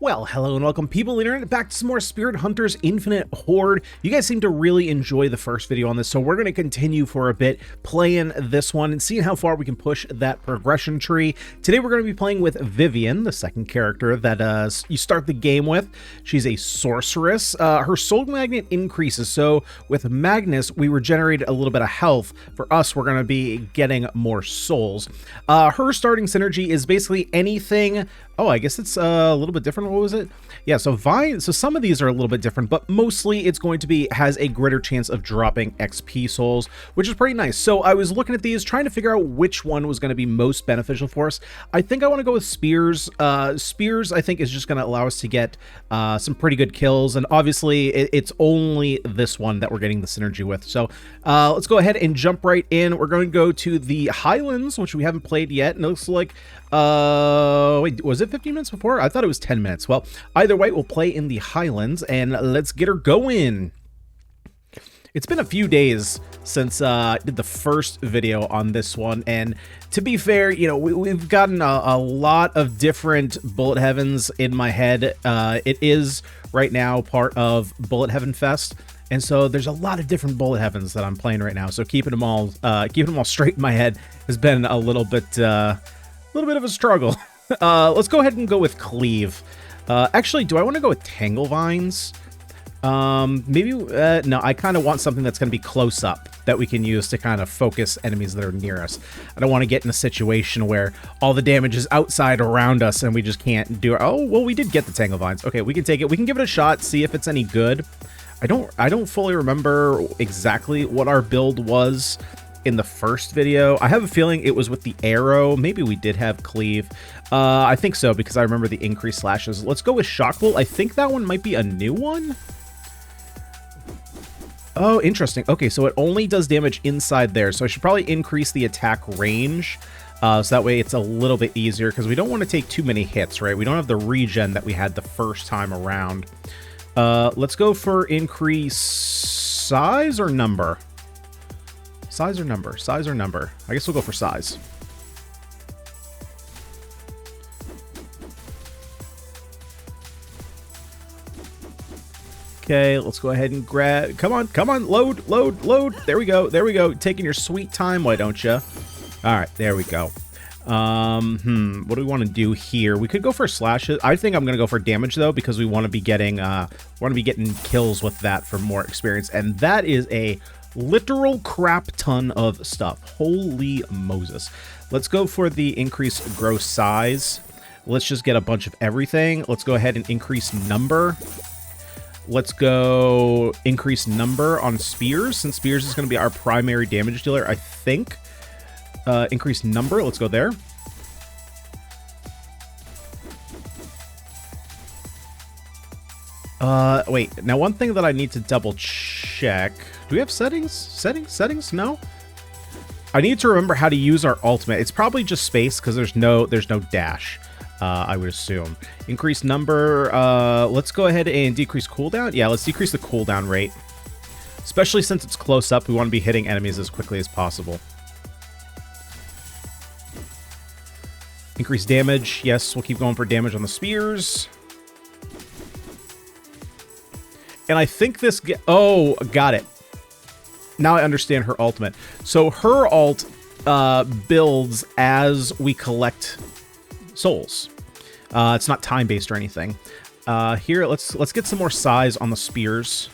Well, hello and welcome people on the internet back to some more Spirit Hunters Infinite Horde. You guys seem to really enjoy the first video on this, so we're going to continue for a bit playing this one and seeing how far we can push that progression tree. Today we're going to be playing with Vivian, the second character that you start the game with. She's a sorceress. Her soul magnet increases, so with Magnus we regenerate a little bit of health. For us, we're going to be getting more souls. Her starting synergy is basically anything. Oh, I guess it's a little bit different. What was it? Yeah, so some of these are a little bit different, but mostly it's going to be has a greater chance of dropping XP souls, which is pretty nice. So I was looking at these, trying to figure out which one was going to be most beneficial for us. I think I want to go with Spears. Spears, I think, is just going to allow us to get some pretty good kills, and obviously it's only this one that we're getting the synergy with. So let's go ahead and jump right in. We're going to go to the Highlands, which we haven't played yet, and it looks like wait, was it 15 minutes before? I thought it was 10 minutes. Well, either way, we'll play in the Highlands, and let's get her going. It's been a few days since I did the first video on this one, and to be fair, you know, we've gotten a lot of different Bullet Heavens in my head. It is right now part of Bullet Heaven Fest, and so there's a lot of different Bullet Heavens that I'm playing right now. So keeping them all straight in my head has been a little bit of a struggle. Let's go ahead and go with Cleave. Actually, do I want to go with Tangle Vines? Maybe, no, I kind of want something that's going to be close up that we can use to kind of focus enemies that are near us. I don't want to get in a situation where all the damage is outside around us and we just can't do it. Oh, well, we did get the Tangle Vines. Okay, we can take it. We can give it a shot, see if it's any good. I don't fully remember exactly what our build was in the first video. I have a feeling it was with the arrow. Maybe we did have Cleave. I think so, because I remember the increased slashes. Let's go with Shockbolt. I think that one might be a new one. Oh, interesting. Okay, so it only does damage inside there, so I should probably increase the attack range, so that way it's a little bit easier, because we don't want to take too many hits, right? We don't have the regen that we had the first time around. Let's go for increase size or number? Size or number? Size or number? I guess we'll go for size. Okay, let's go ahead and grab... Come on, load. There we go. Taking your sweet time, why don't you? All right, there we go. What do we want to do here? We could go for slashes. I think I'm going to go for damage, though, because we want to be getting kills with that for more experience, and that is a literal crap ton of stuff. Holy Moses. Let's go for the increased gross size. Let's just get a bunch of everything. Let's go ahead and increase number. Let's go increase number on Spears, since Spears is going to be our primary damage dealer, I think. Increase number. Let's go there. Wait. Now, one thing that I need to double check. Do we have settings? Settings? No? I need to remember how to use our ultimate. It's probably just space, because there's no dash. I would assume. Increase number. Let's go ahead and decrease cooldown. Yeah, let's decrease the cooldown rate. Especially since it's close up, we want to be hitting enemies as quickly as possible. Increase damage. Yes, we'll keep going for damage on the spears. And I think this... Oh, got it. Now I understand her ultimate. So her ult builds as we collect souls. It's not time-based or anything. Here, let's get some more size on the spears.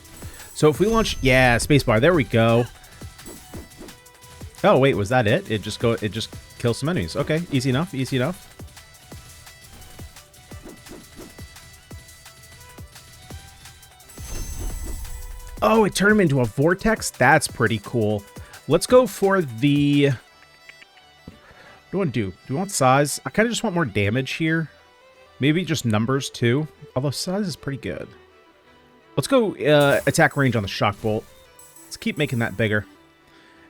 So if we launch... Yeah, spacebar. There we go. Oh, wait, was that it? It just kills some enemies. Okay, easy enough. Oh, it turned him into a vortex? That's pretty cool. Let's go for the... What do we want to do? Do we want size? I kind of just want more damage here. Maybe just numbers, too. Although size is pretty good. Let's go attack range on the Shockbolt. Let's keep making that bigger.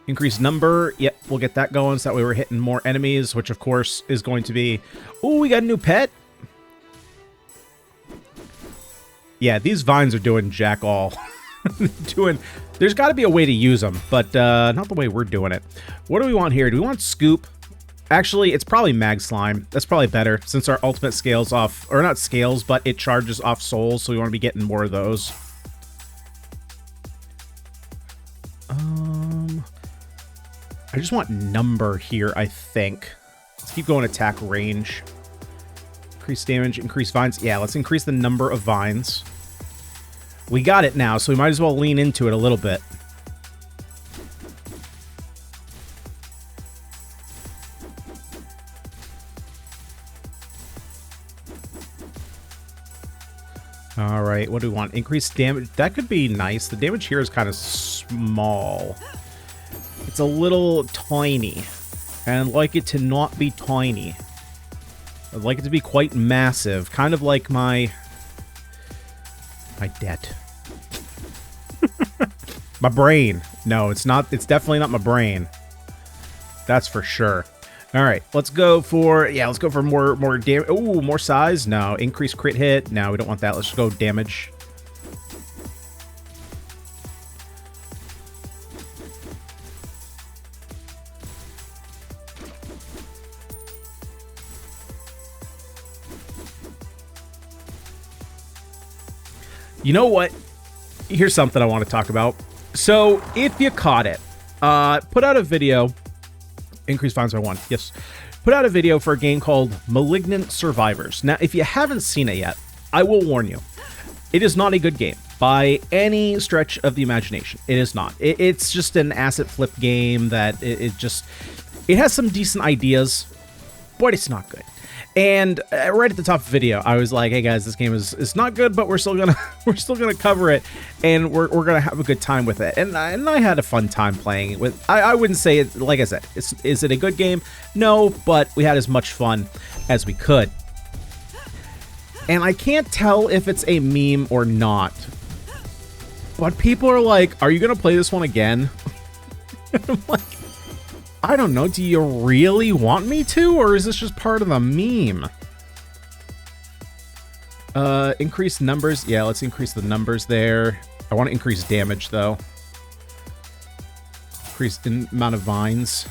Increase number. Yep, we'll get that going, so that way we're hitting more enemies, which, of course, is going to be... Ooh, we got a new pet! Yeah, these vines are doing jack all. There's got to be a way to use them, but not the way we're doing it. What do we want here? Do we want Scoop? Actually, it's probably mag slime. That's probably better since our ultimate scales off, or not scales, but it charges off souls, so we want to be getting more of those. I just want number here, I think. Let's keep going attack range. Increase damage, increase vines. Yeah, let's increase the number of vines. We got it now, so we might as well lean into it a little bit. All right, what do we want? Increased damage. That could be nice. The damage here is kind of small. It's a little tiny. And I'd like it to not be tiny. I'd like it to be quite massive. Kind of like my debt. My brain. No, it's not. It's definitely not my brain. That's for sure. All right, let's go for, yeah, let's go for more damage. Oh, more size? No. Increase crit hit? No, we don't want that. Let's just go damage. You know what? Here's something I want to talk about. So, if you caught it, put out a video. Increase vines by 1. Yes. Put out a video for a game called Malignant Survivors. Now, if you haven't seen it yet, I will warn you. It is not a good game by any stretch of the imagination. It is not. It's just an asset flip game that it has some decent ideas, but it's not good. And right at the top of the video, I was like, "Hey guys, this game is not good, but we're still gonna cover it, and we're gonna have a good time with it." And I had a fun time playing it with. I wouldn't say it, like I said, is it a good game? No, but we had as much fun as we could. And I can't tell if it's a meme or not, but people are like, "Are you gonna play this one again?" And I'm like, I don't know, do you really want me to, or is this just part of the meme? Increase numbers. Yeah, let's increase the numbers there. I want to increase damage, though. Increase the amount of vines.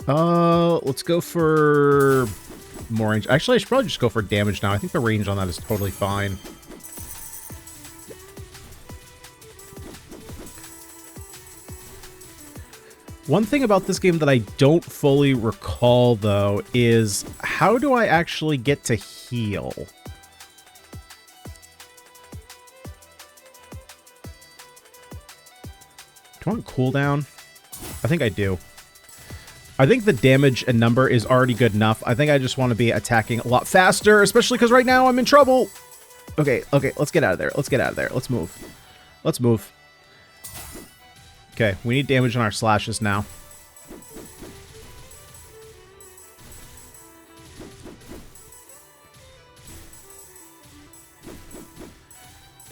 Let's go for more range. Actually, I should probably just go for damage now. I think the range on that is totally fine. One thing about this game that I don't fully recall, though, is how do I actually get to heal? Do I want cooldown? I think I do. I think the damage and number is already good enough. I think I just want to be attacking a lot faster, especially because right now I'm in trouble. Okay, let's get out of there. Let's get out of there. Let's move. Let's move. Okay, we need damage on our slashes now.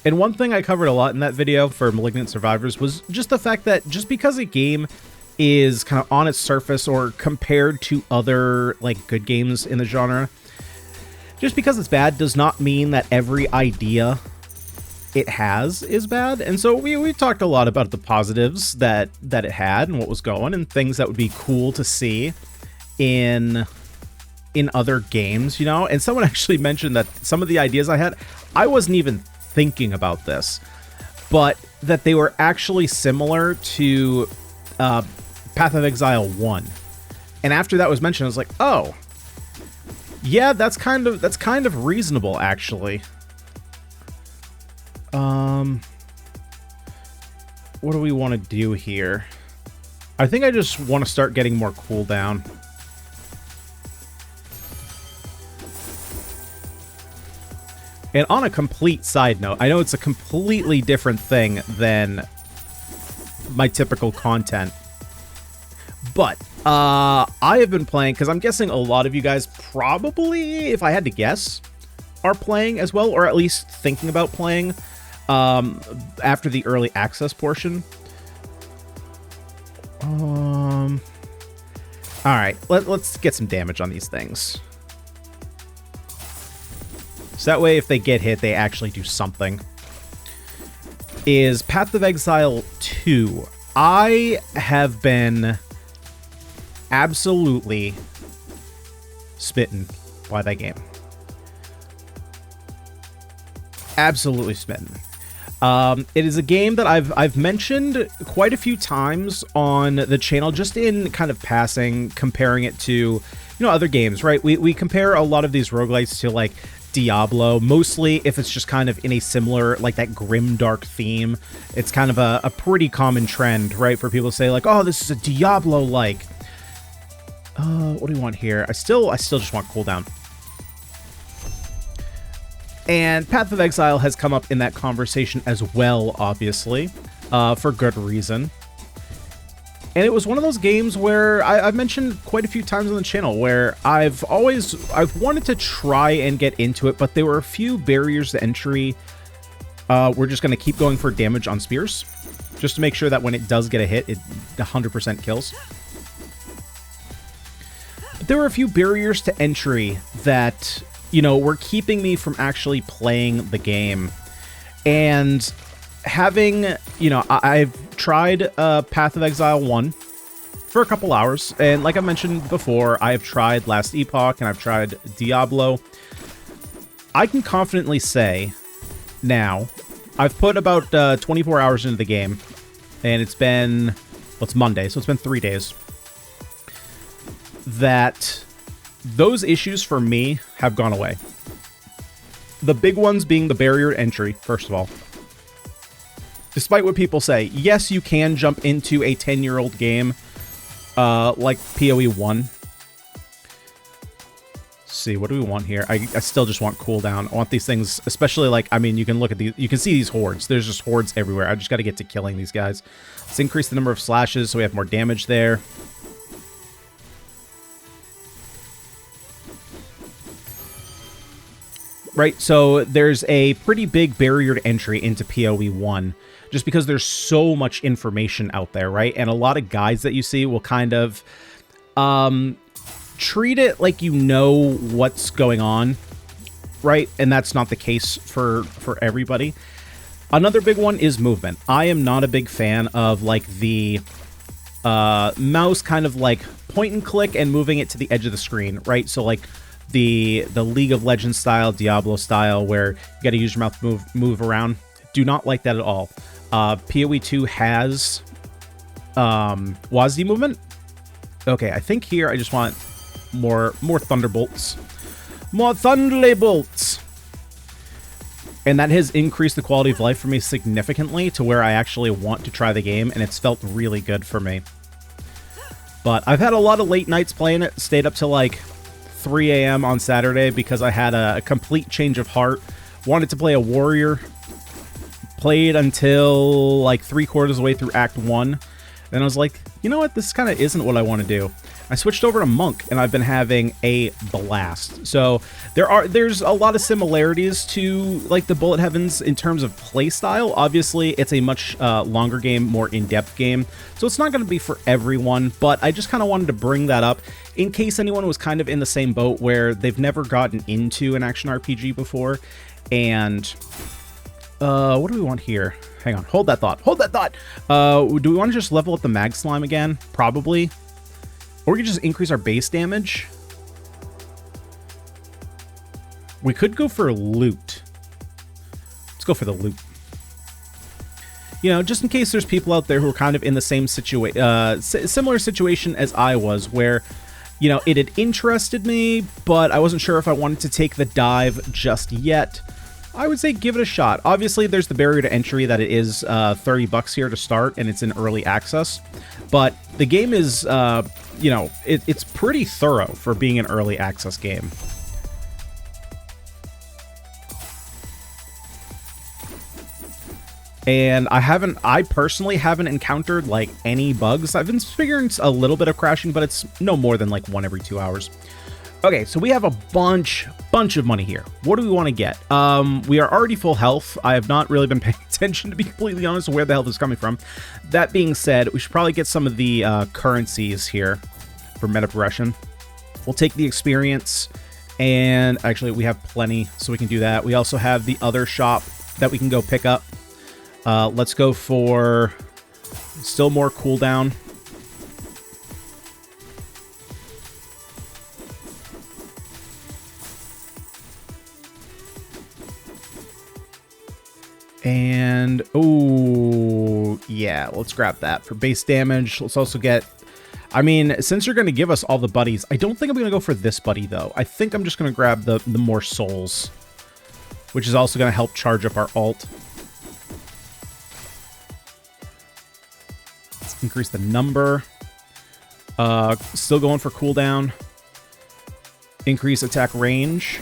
And one thing I covered a lot in that video for Malignant Survivors was just the fact that just because a game is kind of on its surface or compared to other like good games in the genre, just because it's bad does not mean that every idea it has is bad. And so we talked a lot about the positives that it had and what was going and things that would be cool to see in other games, you know. And someone actually mentioned that some of the ideas I had, I wasn't even thinking about this, but that they were actually similar to Path of Exile 1. And after that was mentioned, I was like, oh yeah, that's kind of reasonable, actually. What do we want to do here? I think I just want to start getting more cooldown. And on a complete side note, I know it's a completely different thing than my typical content, but I have been playing, because I'm guessing a lot of you guys probably, if I had to guess, are playing as well, or at least thinking about playing after the early access portion. All right, let's get some damage on these things. So that way, if they get hit, they actually do something. Is Path of Exile 2 I have been absolutely smitten by that game. Absolutely smitten. It is a game that I've mentioned quite a few times on the channel, just in kind of passing, comparing it to, you know, other games, right? We compare a lot of these roguelites to like Diablo, mostly if it's just kind of in a similar, like that grim dark theme. It's kind of a pretty common trend, right? For people to say like, oh, this is a Diablo-like. What do we want here? I still just want cooldown. And Path of Exile has come up in that conversation as well, obviously, for good reason. And it was one of those games where I've mentioned quite a few times on the channel where I've wanted to try and get into it, but there were a few barriers to entry. We're just going to keep going for damage on spears, just to make sure that when it does get a hit, it 100% kills. But there were a few barriers to entry that, you know, were keeping me from actually playing the game. And having, you know, I've tried Path of Exile 1 for a couple hours, and like I mentioned before, I have tried Last Epoch and I've tried Diablo. I can confidently say now, I've put about 24 hours into the game, and it's been, well, it's Monday, so it's been 3 days, that those issues for me have gone away. The big ones being the barrier to entry, first of all. Despite what people say, yes, you can jump into a 10-year-old game like PoE 1. Let's see, what do we want here? I still just want cooldown. I want these things, especially like, I mean, you can look at these, you can see these hordes. There's just hordes everywhere. I just got to get to killing these guys. Let's increase the number of slashes so we have more damage there. Right, so there's a pretty big barrier to entry into PoE 1, just because there's so much information out there, right? And a lot of guides that you see will kind of treat it like you know what's going on, right? And that's not the case for everybody. Another big one is movement. I am not a big fan of like the mouse kind of like point and click and moving it to the edge of the screen, right? So like the League of Legends style, Diablo style, where you got to use your mouth to move around. Do not like that at all. PoE 2 has WASD movement. Okay, I think here I just want more thunderbolts. More thunderbolts! And that has increased the quality of life for me significantly to where I actually want to try the game, and it's felt really good for me. But I've had a lot of late nights playing it, stayed up till like 3 a.m. on Saturday because I had a complete change of heart. Wanted to play a warrior. Played until like 3/4 of the way through Act 1. Then I was like, you know what? This kind of isn't what I want to do. I switched over to Monk, and I've been having a blast. So there's a lot of similarities to like the Bullet Heavens in terms of playstyle. Obviously, it's a much longer game, more in-depth game, so it's not going to be for everyone, but I just kind of wanted to bring that up in case anyone was kind of in the same boat where they've never gotten into an action RPG before. And what do we want here? Hang on, hold that thought. Hold that thought! Do we want to just level up the mag slime again? Probably. Or we could just increase our base damage. We could go for loot. Let's go for the loot. You know, just in case there's people out there who are kind of in the same similar situation as I was, where, you know, it had interested me, but I wasn't sure if I wanted to take the dive just yet. I would say give it a shot. Obviously, there's the barrier to entry that it is $30 here to start, and it's in early access. But the game is, you know, it's pretty thorough for being an early access game. And I personally haven't encountered like any bugs. I've been experiencing a little bit of crashing, but it's no more than like 1 every 2 hours. Okay, so we have a bunch of money here. What do we want to get? We are already full health. I have not really been paying attention, to be completely honest, where the health is coming from. That being said, we should probably get some of the currencies here for meta progression. We'll take the experience, and actually we have plenty, so we can do that. We also have the other shop that we can go pick up. Let's go for Still more cooldown. And, oh, yeah, let's grab that for base damage. Let's also get, I mean, since you're going to give us all the buddies, I don't think I'm going to go for this buddy, though. I think I'm just going to grab the more souls, which is also going to help charge up our ult. Let's increase the number. Still going for cooldown. Increase attack range.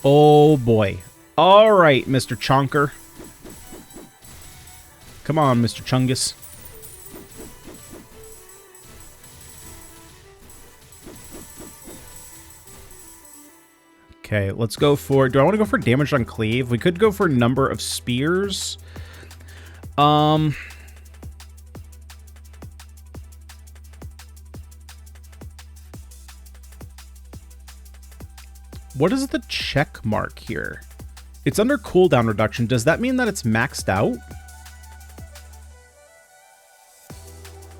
Oh boy. All right, Mr. Chonker. Come on, Mr. Chungus. Okay, let's go for... Do I want to go for damage on cleave? We could go for number of spears. What is the check mark here? It's under cooldown reduction. Does that mean that it's maxed out?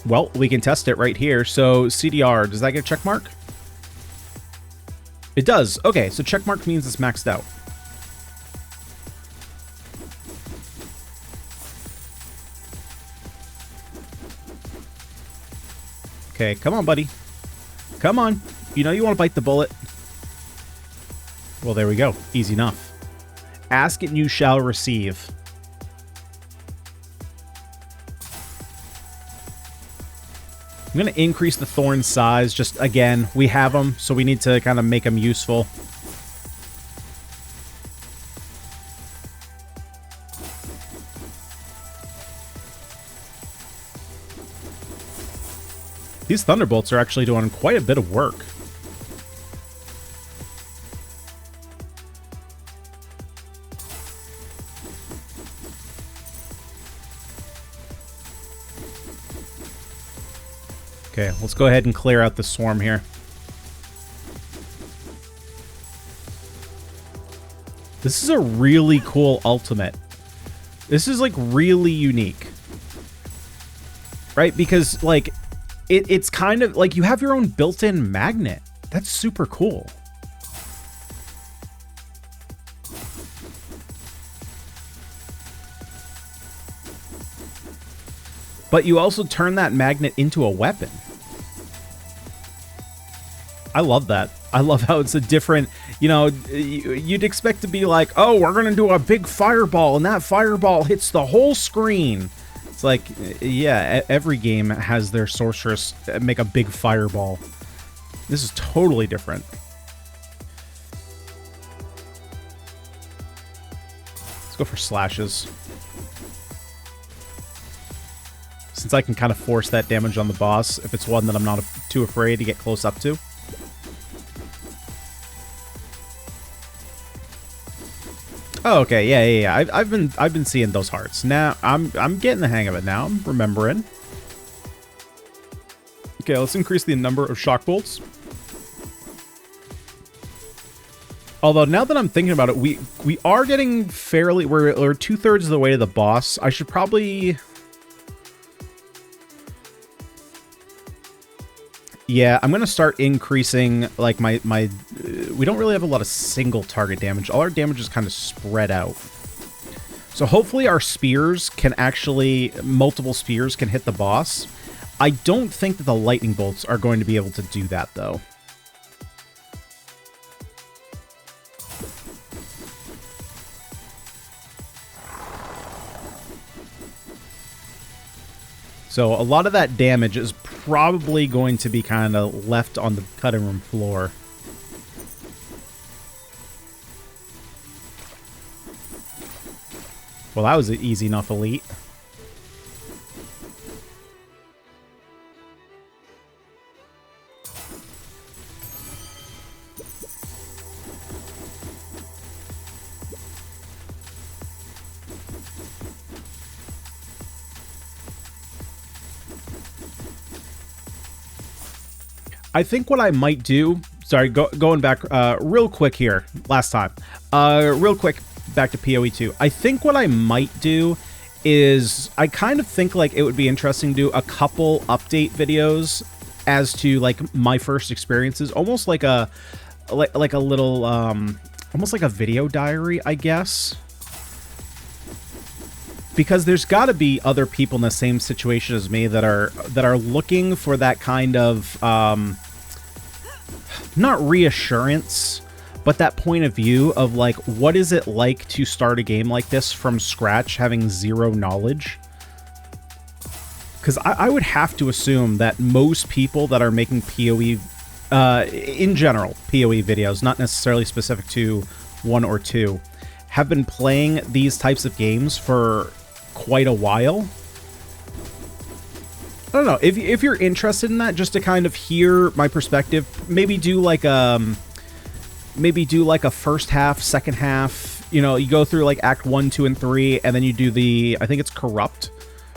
Well, we can test it right here. So CDR, does that get a check mark? It does. Okay, so check mark means it's maxed out. Okay, come on, buddy. Come on. You know you want to bite the bullet. Well, there we go. Easy enough. Ask and you shall receive. I'm going to increase the thorn size. Just, again, we have them, so we need to kind of make them useful. These thunderbolts are actually doing quite a bit of work. Okay, let's go ahead and clear out the swarm here. This is a really cool ultimate. This is, like, really unique. Right? Because, like, it's kind of, like, you have your own built-in magnet. That's super cool. But you also turn that magnet into a weapon. I love that. I love how it's a different, you know, you'd expect to be like, oh, we're going to do a big fireball, and that fireball hits the whole screen. It's like, yeah, every game has their sorceress make a big fireball. This is totally different. Let's go for slashes. Since I can kind of force that damage on the boss, if it's one that I'm not too afraid to get close up to. Oh, okay, yeah. I've been seeing those hearts. Now I'm getting the hang of it now. I'm remembering. Okay, let's increase the number of shock bolts. Although now that I'm thinking about it, we are getting fairly, we're 2/3 of the way to the boss. I should probably. Yeah, I'm going to start increasing, like, my we don't really have a lot of single target damage. All our damage is kind of spread out. So hopefully our spears can actually, multiple spears can hit the boss. I don't think that the lightning bolts are going to be able to do that, though. So a lot of that damage is probably going to be kind of left on the cutting room floor. Well, that was an easy enough elite. I think what I might do, sorry, going back real quick here, last time, real quick back to PoE 2. I think what I might do is I kind of think like it would be interesting to do a couple update videos as to like my first experiences, almost like a little almost like a video diary, I guess. Because there's got to be other people in the same situation as me that are looking for that kind of not reassurance, but that point of view of like, what is it like to start a game like this from scratch, having zero knowledge? Because I would have to assume that most people that are making PoE, in general, PoE videos, not necessarily specific to 1 or 2, have been playing these types of games for quite a while. I don't know, if you're interested in that, just to kind of hear my perspective, maybe do like a first half, second half, you know, you go through like Act 1, 2, and 3, and then you do the, I think it's Corrupt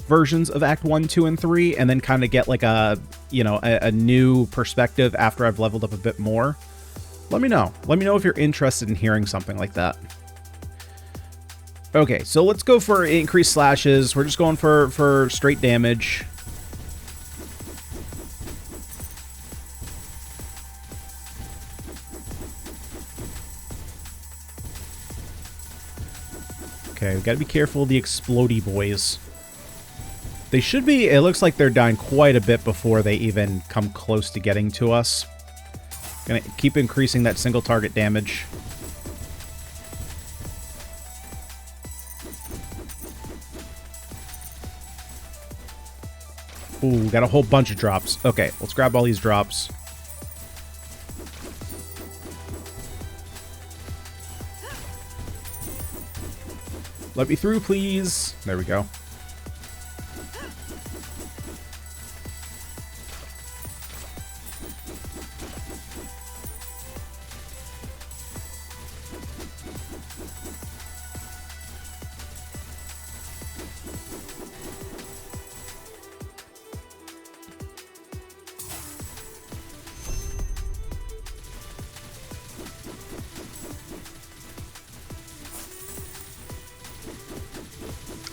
versions of Act 1, 2, and 3, and then kind of get like a, you know, a new perspective after I've leveled up a bit more. Let me know. Let me know if you're interested in hearing something like that. Okay, so let's go for increased slashes. We're just going for straight damage. Okay, we gotta be careful of the explodey boys. They should be, it looks like they're dying quite a bit before they even come close to getting to us. Gonna keep increasing that single target damage. Ooh, got a whole bunch of drops. Okay, let's grab all these drops. Let me through, please. There we go.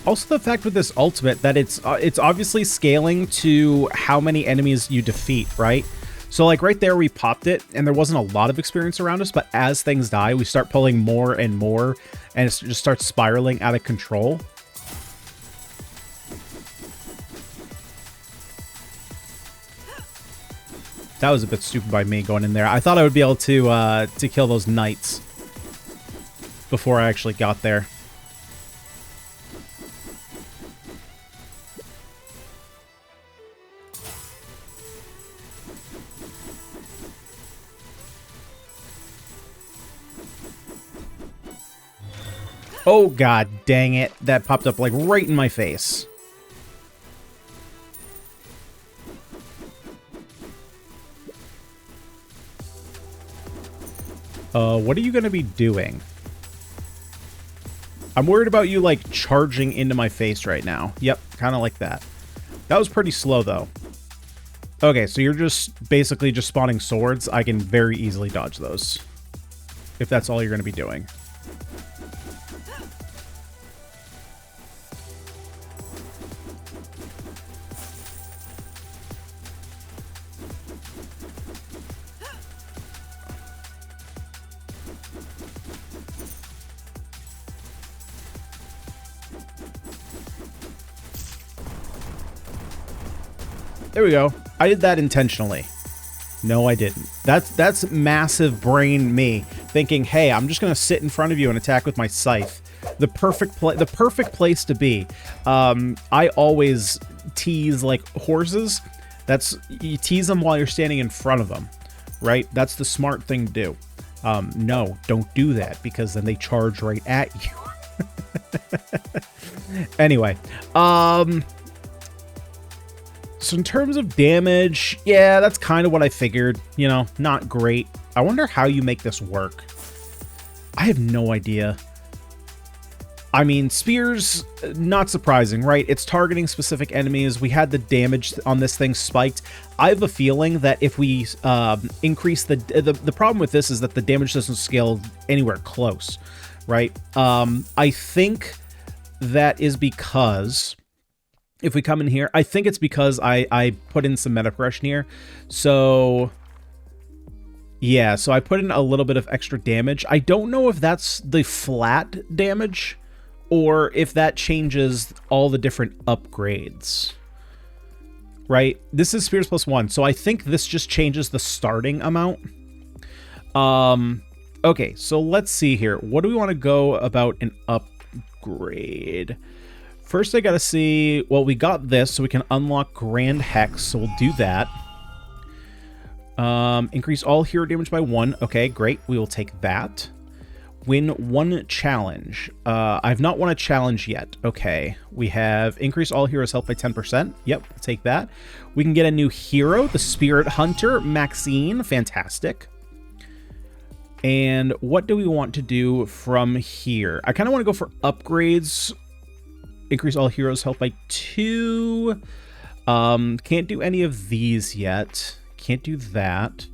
Also, the fact with this ultimate that it's obviously scaling to how many enemies you defeat, right? So like right there, we popped it and there wasn't a lot of experience around us, but as things die, we start pulling more and more and it just starts spiraling out of control. That was a bit stupid by me going in there. I thought I would be able to kill those knights before I actually got there. Oh, god dang it. That popped up, like, right in my face. What are you gonna be doing? I'm worried about you, like, charging into my face right now. Yep, kind of like that. That was pretty slow, though. Okay, so you're just basically just spawning swords. I can very easily dodge those, if that's all you're gonna be doing. There we go. I did that intentionally. No, I didn't. That's massive brain me thinking, hey, I'm just gonna sit in front of you and attack with my scythe. The perfect place to be. I always tease like horses. That's, you tease them while you're standing in front of them, right? That's the smart thing to do. No, don't do that because then they charge right at you. Anyway, so in terms of damage, yeah, that's kind of what I figured. You know, not great. I wonder how you make this work. I have no idea. I mean, spears, not surprising, right? It's targeting specific enemies. We had the damage on this thing spiked. I have a feeling that if we increase the problem with this is that the damage doesn't scale anywhere close, right? I think that is because if we come in here, I think it's because I put in some meta progression here. So yeah, so I put in a little bit of extra damage. I don't know if that's the flat damage or if that changes all the different upgrades, right? This is Spears +1, so I think this just changes the starting amount. Okay, so let's see here. What do we want to go about an upgrade? First, I gotta see, well, we got this, so we can unlock Grand Hex, so we'll do that. Increase all hero damage by 1. Okay, great. We will take that. Win 1 challenge. I've not won a challenge yet. Okay, we have increase all heroes' health by 10%. Yep, we'll take that. We can get a new hero, the Spirit Hunter, Maxine. Fantastic. And what do we want to do from here? I kind of want to go for upgrades. Increase all heroes' health by 2. Can't do any of these yet. Can't do that.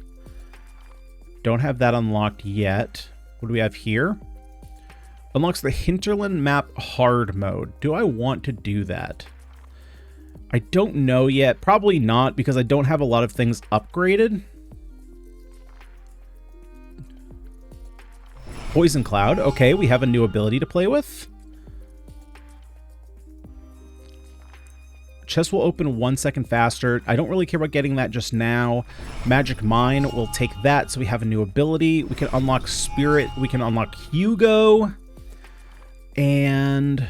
Don't have that unlocked yet. What do we have here? Unlocks the Hinterland map hard mode. Do I want to do that? I don't know yet. Probably not, because I don't have a lot of things upgraded. Poison Cloud. Okay, we have a new ability to play with. Chest will open 1 second faster. I don't really care about getting that just now. Magic Mine, we'll take that, so we have a new ability. We can unlock Spirit. We can unlock Hugo. And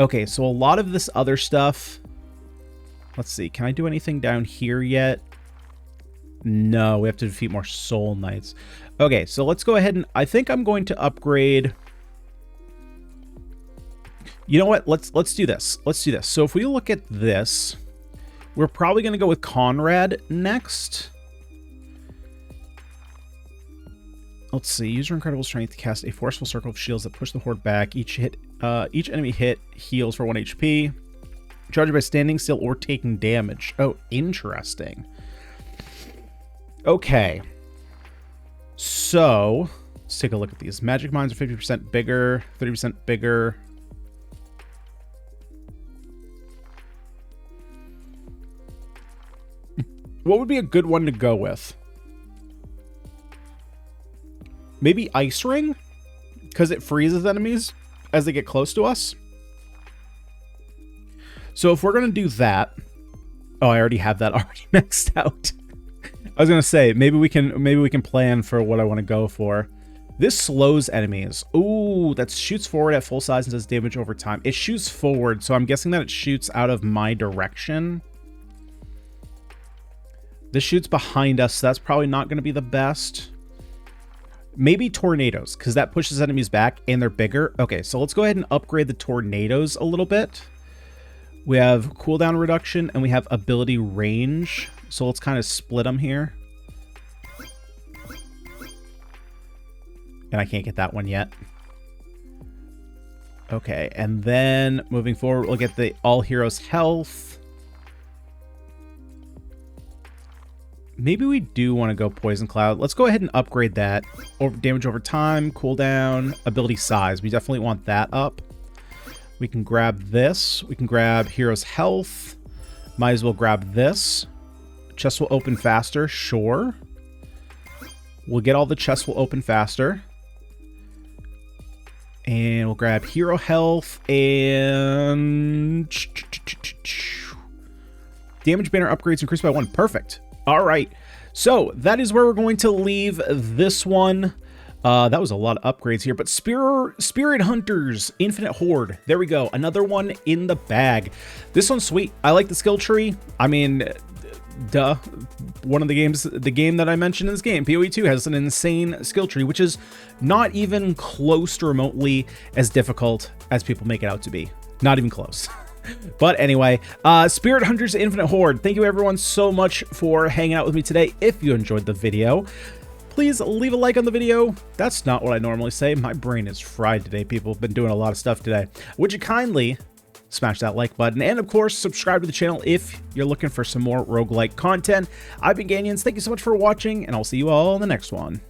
okay, so a lot of this other stuff. Let's see. Can I do anything down here yet? No, we have to defeat more Soul Knights. Okay, so let's go ahead and I think I'm going to upgrade. You know what? Let's do this. Let's do this. So if we look at this, we're probably going to go with Conrad next. Let's see. Use your incredible strength to cast a forceful circle of shields that push the Horde back. Each enemy hit heals for 1 HP. Charged by standing still or taking damage. Oh, interesting. Okay. So let's take a look at these. Magic Mines are 50% bigger, 30% bigger. What would be a good one to go with? Maybe Ice Ring? Because it freezes enemies as they get close to us. So if we're going to do that... Oh, I already have that already maxed out. I was going to say, maybe we can plan for what I want to go for. This slows enemies. Ooh, that shoots forward at full size and does damage over time. It shoots forward, so I'm guessing that it shoots out of my direction. This shoots behind us, so that's probably not going to be the best. Maybe tornadoes, because that pushes enemies back and they're bigger. Okay, so let's go ahead and upgrade the tornadoes a little bit. We have cooldown reduction and we have ability range. So let's kind of split them here. And I can't get that one yet. Okay, and then moving forward, we'll get the all heroes health. Maybe we do want to go Poison Cloud. Let's go ahead and upgrade that. Damage over time, cooldown, ability size. We definitely want that up. We can grab this. We can grab Hero's Health. Might as well grab this. Chests will open faster. Sure. We'll get all the chests will open faster. And we'll grab Hero Health and... Damage banner upgrades increased by 1. Perfect. All right, so that is where we're going to leave this one. That was a lot of upgrades here, but Spirit Hunters, Infinite Horde. There we go, another one in the bag. This one's sweet. I like the skill tree. I mean, duh. One of the games, the game that I mentioned in this game, PoE 2, has an insane skill tree, which is not even close to remotely as difficult as people make it out to be. Not even close. But anyway, Spirit Hunters Infinite Horde, thank you everyone so much for hanging out with me today. If you enjoyed the video, please leave a like on the video. That's not what I normally say. My brain is fried today, people. Been doing a lot of stuff today. Would you kindly smash that like button, and of course subscribe to the channel if you're looking for some more roguelike content. I've been Ganyonz. Thank you so much for watching, and I'll see you all in the next one.